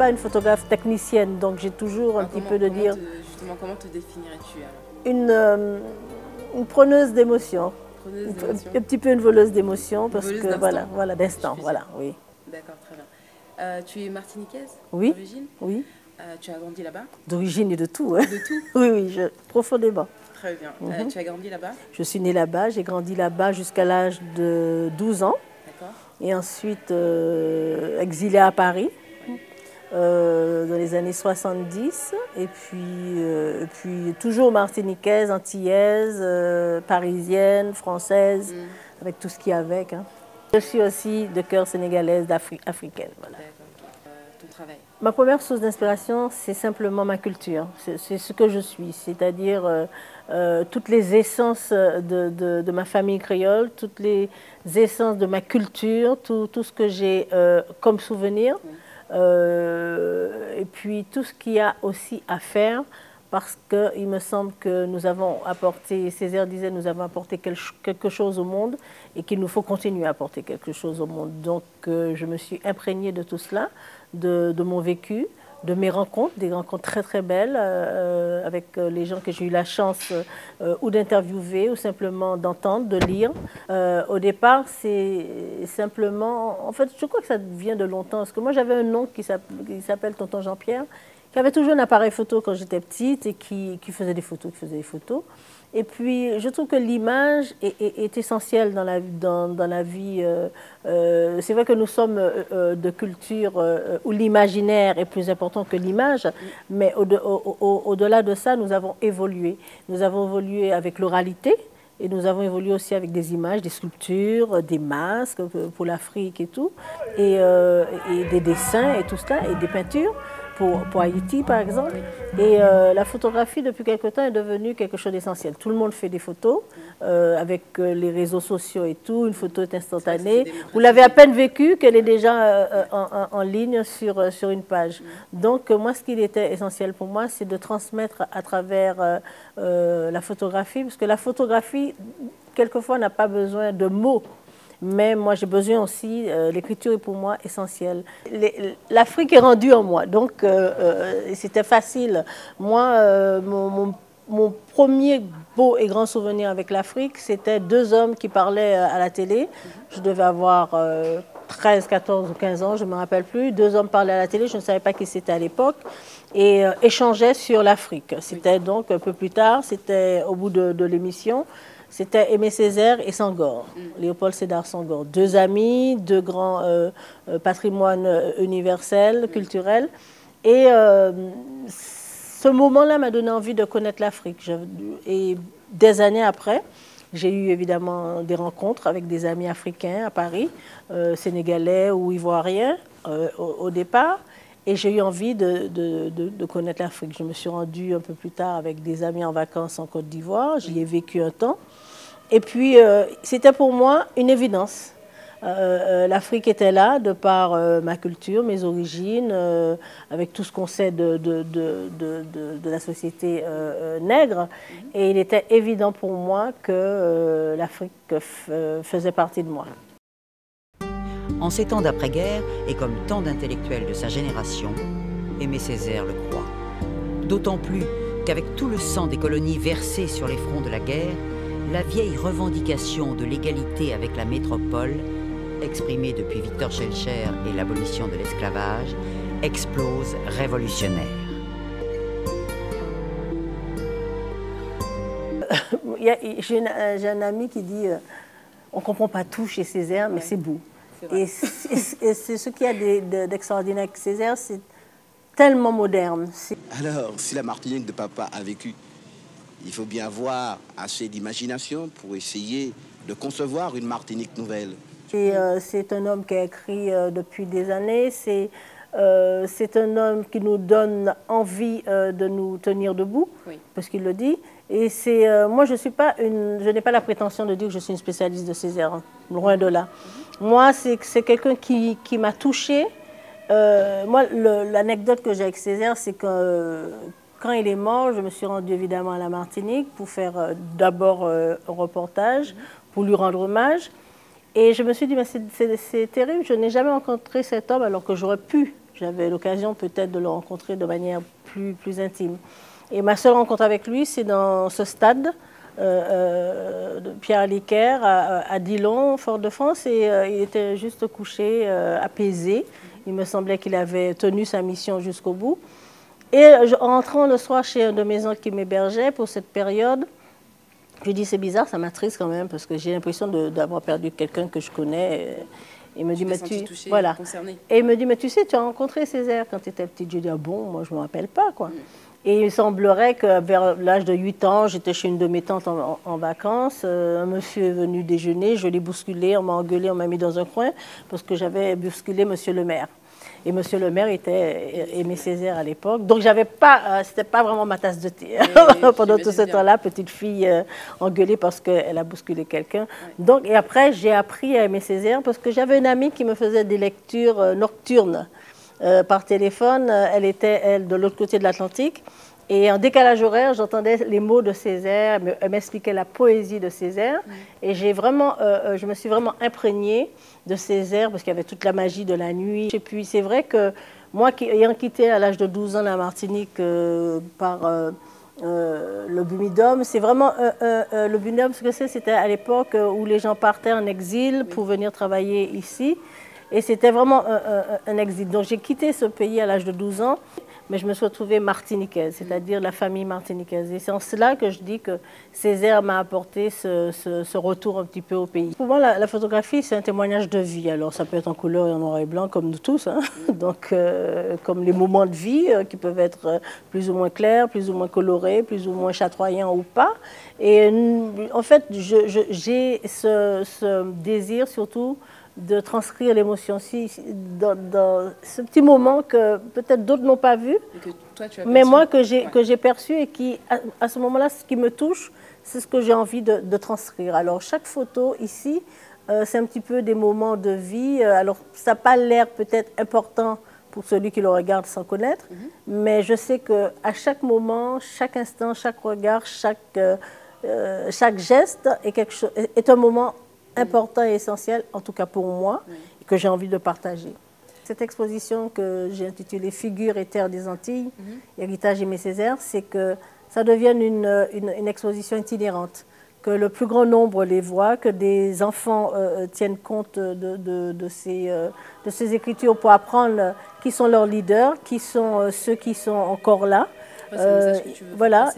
pas une photographe technicienne, donc j'ai toujours un petit peu de dire... Justement, comment te définirais-tu alors? Une preneuse d'émotion. Un petit peu une voleuse d'émotion, parce que voilà, d'instant, voilà, oui. D'accord, très bien. Tu es martiniquaise d'origine? Oui. Tu as grandi là-bas? D'origine et de tout. Hein. De tout? Oui, profondément. Très bien. Tu as grandi là-bas? Je suis née là-bas, j'ai grandi là-bas jusqu'à l'âge de 12 ans. D'accord. Et ensuite exilée à Paris. Dans les années 70, et puis toujours martiniquaise, antillaise, parisienne, française, avec tout ce qu'il y a avec. Hein. Je suis aussi de cœur sénégalaise, africaine. Voilà. Ton travail? Ma première source d'inspiration, c'est simplement ma culture, c'est ce que je suis, c'est-à-dire toutes les essences de ma famille créole, toutes les essences de ma culture, tout ce que j'ai comme souvenir. Et puis tout ce qu'il y a aussi à faire, parce qu'il me semble que nous avons apporté, Césaire disait, nous avons apporté quelque chose au monde et qu'il nous faut continuer à apporter quelque chose au monde. Donc je me suis imprégnée de tout cela, de mon vécu, de mes rencontres, des rencontres très très belles avec les gens que j'ai eu la chance ou d'interviewer ou simplement d'entendre, de lire. Au départ, c'est simplement... En fait, je crois que ça vient de longtemps, parce que moi j'avais un oncle qui s'appelle Tonton Jean-Pierre, qui avait toujours un appareil photo quand j'étais petite et qui faisait des photos, Et puis, je trouve que l'image est essentielle dans la vie. C'est vrai que nous sommes de culture où l'imaginaire est plus important que l'image, mais au-delà de ça, nous avons évolué. Nous avons évolué avec l'oralité et nous avons évolué aussi avec des images, des sculptures, des masques pour l'Afrique et tout, et des dessins et tout cela, et des peintures. Pour Haïti, par exemple. Et la photographie, depuis quelque temps, est devenue quelque chose d'essentiel. Tout le monde fait des photos avec les réseaux sociaux et tout. Une photo est instantanée. Vous l'avez à peine vécue qu'elle est déjà en ligne sur une page. Donc, moi, ce qui était essentiel pour moi, c'est de transmettre à travers la photographie, parce que la photographie, quelquefois, n'a pas besoin de mots. Mais moi, j'ai besoin aussi, l'écriture est pour moi essentielle. L'Afrique est rendue en moi, donc c'était facile. Moi, mon premier beau et grand souvenir avec l'Afrique, c'était deux hommes qui parlaient à la télé. Je devais avoir 13, 14 ou 15 ans, je ne me rappelle plus. Deux hommes parlaient à la télé, je ne savais pas qui c'était à l'époque, et échangeaient sur l'Afrique. C'était donc un peu plus tard, c'était au bout de l'émission. C'était Aimé Césaire et Senghor, Léopold Sédar Senghor. Deux amis, deux grands patrimoines universels, culturels. Et ce moment-là m'a donné envie de connaître l'Afrique. Et des années après, j'ai eu évidemment des rencontres avec des amis africains à Paris, sénégalais ou ivoiriens au départ. Et j'ai eu envie de connaître l'Afrique. Je me suis rendue un peu plus tard avec des amis en vacances en Côte d'Ivoire. J'y ai vécu un temps. Et puis, c'était pour moi une évidence. L'Afrique était là, de par ma culture, mes origines, avec tout ce qu'on sait de la société nègre. Et il était évident pour moi que l'Afrique faisait partie de moi. En ces temps d'après-guerre, et comme tant d'intellectuels de sa génération, Aimé Césaire le croit. D'autant plus qu'avec tout le sang des colonies versé sur les fronts de la guerre, la vieille revendication de l'égalité avec la métropole, exprimée depuis Victor Schœlcher et l'abolition de l'esclavage, explose révolutionnaire. J'ai un ami qui dit on ne comprend pas tout chez Césaire, mais c'est beau. Et c'est ce qu'il y a d'extraordinaire avec Césaire, c'est tellement moderne. Alors, si la Martinique de papa a vécu, il faut bien avoir assez d'imagination pour essayer de concevoir une Martinique nouvelle. C'est un homme qui a écrit depuis des années. C'est un homme qui nous donne envie de nous tenir debout, parce qu'il le dit. Et moi, je n'ai pas la prétention de dire que je suis une spécialiste de Césaire, hein, loin de là. Moi, c'est quelqu'un qui m'a touchée. Moi, l'anecdote que j'ai avec Césaire, c'est que quand il est mort, je me suis rendue évidemment à la Martinique pour faire d'abord un reportage, pour lui rendre hommage. Et je me suis dit, mais c'est terrible, je n'ai jamais rencontré cet homme alors que j'aurais pu j'avais l'occasion peut-être de le rencontrer de manière plus intime. Et ma seule rencontre avec lui, c'est dans ce stade de Pierre Aliquer à Dillon, Fort-de-France, et il était juste couché, apaisé. Il me semblait qu'il avait tenu sa mission jusqu'au bout. Et en rentrant le soir chez un de mes oncles qui m'hébergeait pour cette période, je lui dis c'est bizarre, ça m'attriste quand même, parce que j'ai l'impression d'avoir perdu quelqu'un que je connais. Il me dit, mais touché, voilà. Concerné. Et il me dit, mais tu sais, tu as rencontré Césaire quand tu étais petite. Je dis, ah bon, moi je ne me rappelle pas, quoi. Et il semblerait que vers l'âge de 8 ans, j'étais chez une de mes tantes en vacances. Un monsieur est venu déjeuner, je l'ai bousculé, on m'a engueulé, on m'a mis dans un coin parce que j'avais bousculé monsieur le maire. Et monsieur le maire était Aimé Césaire à l'époque. Donc, c'était pas vraiment ma tasse de thé. Pendant tout ce temps-là, petite fille engueulée parce qu'elle a bousculé quelqu'un. Donc, et après, j'ai appris à Aimé Césaire parce que j'avais une amie qui me faisait des lectures nocturnes par téléphone. Elle était, elle, de l'autre côté de l'Atlantique. Et en décalage horaire, j'entendais les mots de Césaire, elle m'expliquait la poésie de Césaire. Et je me suis vraiment imprégnée de Césaire parce qu'il y avait toute la magie de la nuit. Et puis c'est vrai que moi, ayant quitté à l'âge de 12 ans la Martinique par le Bumidum, c'est vraiment le Bumidum, ce que c'était à l'époque où les gens partaient en exil pour venir travailler ici. Et c'était vraiment un exil. Donc j'ai quitté ce pays à l'âge de 12 ans. Mais je me suis retrouvée martiniquaise, c'est-à-dire la famille martiniquaise. Et c'est en cela que je dis que Césaire m'a apporté ce retour un petit peu au pays. Pour moi, la photographie, c'est un témoignage de vie. Alors, ça peut être en couleur et en noir et blanc, comme nous tous. Hein. Donc, comme les moments de vie qui peuvent être plus ou moins clairs, plus ou moins colorés, plus ou moins chatoyants ou pas. Et en fait, j'ai ce désir surtout de transcrire l'émotion dans ce petit moment que peut-être d'autres n'ont pas vu, mais moi que j'ai perçu et qui, à ce moment-là, ce qui me touche, c'est ce que j'ai envie de transcrire. Alors, chaque photo ici, c'est un petit peu des moments de vie. Alors, ça n'a pas l'air peut-être important pour celui qui le regarde sans connaître, mais je sais qu'à chaque moment, chaque instant, chaque regard, chaque geste est un moment important et essentiel, en tout cas pour moi, et que j'ai envie de partager. Cette exposition que j'ai intitulée « Figures et terres des Antilles, héritage Aimé Césaire », c'est que ça devienne une exposition itinérante, que le plus grand nombre les voit, que des enfants tiennent compte de ces écritures pour apprendre qui sont leurs leaders, qui sont ceux qui sont encore là. Voilà,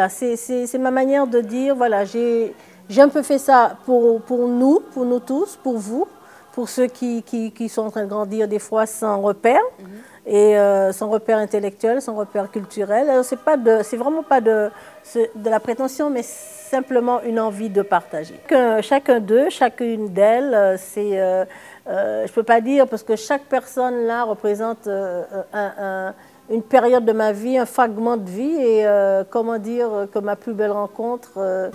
c'est ma manière de dire, voilà, j'ai un peu fait ça pour nous tous, pour vous, pour ceux qui sont en train de grandir des fois sans repère, et sans repère intellectuel, sans repère culturel. C'est vraiment pas de la prétention, mais simplement une envie de partager. Chacun d'eux, chacune d'elles, je ne peux pas dire, parce que chaque personne là représente une période de ma vie, un fragment de vie, et comment dire que ma plus belle rencontre,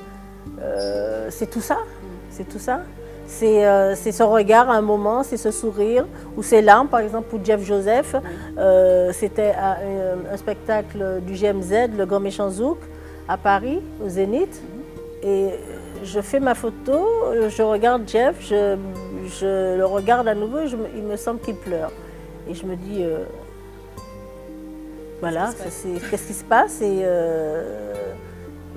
c'est tout ça, c'est tout ça. C'est ce regard à un moment, c'est ce sourire, ou ces larmes, par exemple pour Jeff Joseph, c'était un spectacle du GMZ, le Grand Méchant Zouk, à Paris, au Zénith, et je fais ma photo, je regarde Jeff, je le regarde à nouveau, il me semble qu'il pleure. Et je me dis, voilà, qu'est-ce qui se passe, et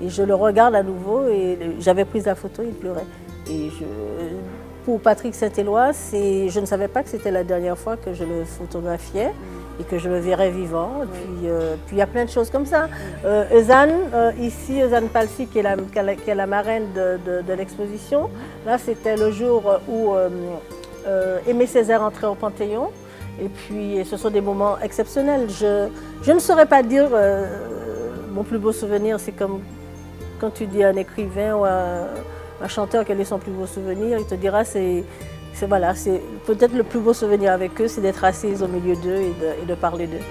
je le regarde à nouveau, et j'avais pris la photo, il pleurait. Et pour Patrick Saint-Éloi, je ne savais pas que c'était la dernière fois que je le photographiais et que je le verrais vivant. Et puis il y a plein de choses comme ça. Eusanne, ici, Eusanne Palsy, qui est la marraine de l'exposition, là c'était le jour où Aimé Césaire entrait au Panthéon. Et puis ce sont des moments exceptionnels. Je ne saurais pas dire mon plus beau souvenir, c'est comme quand tu dis à un écrivain ou à un chanteur quel est son plus beau souvenir, il te dira c'est peut-être le plus beau souvenir avec eux, c'est d'être assise au milieu d'eux et de parler d'eux.